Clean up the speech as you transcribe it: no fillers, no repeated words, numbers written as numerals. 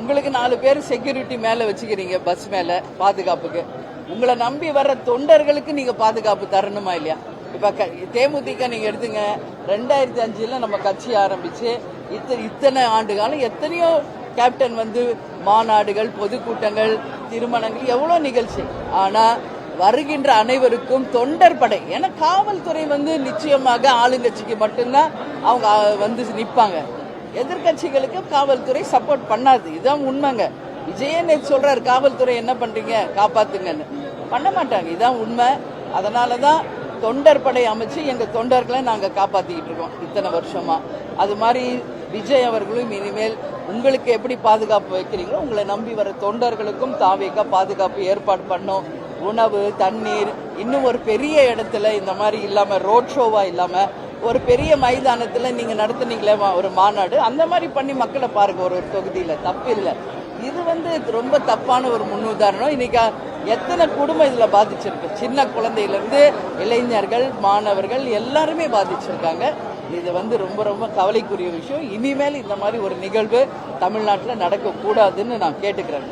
உங்களுக்கு 4 பேர் செக்யூரிட்டி மேல வச்சுக்கிறீங்க, பஸ் மேல பாதுகாப்புக்கு. உங்களை நம்பி வர்ற தொண்டர்களுக்கு நீங்க பாதுகாப்பு தரணுமா இல்லையா? இப்ப தேமுதிக நீங்க எடுத்துங்க, 2005 நம்ம கட்சி ஆரம்பிச்சு இத்தனை ஆண்டு காலம் எத்தனையோ கேப்டன் வந்து மாநாடுகள், பொதுக்கூட்டங்கள், திருமணங்கள், எவ்வளவு நிகழ்ச்சி. ஆனா வருகின்ற அனைவருக்கும் தொண்டர் படை, ஏன்னா காவல்துறை வந்து நிச்சயமாக ஆளுங்கட்சிக்கு மட்டும்தான் அவங்க வந்து நிற்பாங்க. எதிர்கட்சிகளுக்கு காவல்துறை சப்போர்ட் பண்ணாது. இதான் உண்மைங்க. விஜயன் சொல்றாரு, காவல்துறை என்ன பண்றீங்க, காப்பாத்துங்கன்னு. பண்ண மாட்டாங்க, இதான் உண்மை. அதனாலதான் தொண்டர் படை அமைச்சு எங்க தொண்டர்களை நாங்க காப்பாத்திக்கிட்டு இருக்கோம் இத்தனை வருஷமா. அது மாதிரி விஜய் அவர்களும் இனிமேல் உங்களுக்கு எப்படி பாதுகாப்பு வைக்கிறீங்களோ உங்களை நம்பி வர தொண்டர்களுக்கும் தாவேக்கா பாதுகாப்பு ஏற்பாடு பண்ணோம். உணவு, தண்ணீர், இன்னும் ஒரு பெரிய இடத்துல இந்த மாதிரி இல்லாம, ரோட் ஷோவா இல்லாம ஒரு பெரிய மைதானத்துல நீங்க நடத்துனீங்களே ஒரு மாநாடு, அந்த மாதிரி பண்ணி மக்களை பாருங்க. ஒரு தொகுதியில தப்பு இல்லை. இது வந்து ரொம்ப தப்பான ஒரு முன்னுதாரணம். இன்னைக்கு எத்தனை குடும்பம் இதுல பாதிச்சிருக்கு. சின்ன குழந்தையிலிருந்து இளைஞர்கள், மாணவர்கள் எல்லாருமே பாதிச்சிருக்காங்க. இது வந்து ரொம்ப ரொம்ப கவலைக்குரிய விஷயம். இனிமேல் இந்த மாதிரி ஒரு நிகழ்வு தமிழ்நாட்டில் நடக்கக்கூடாதுன்னு நான் கேட்டுக்கிறேன்.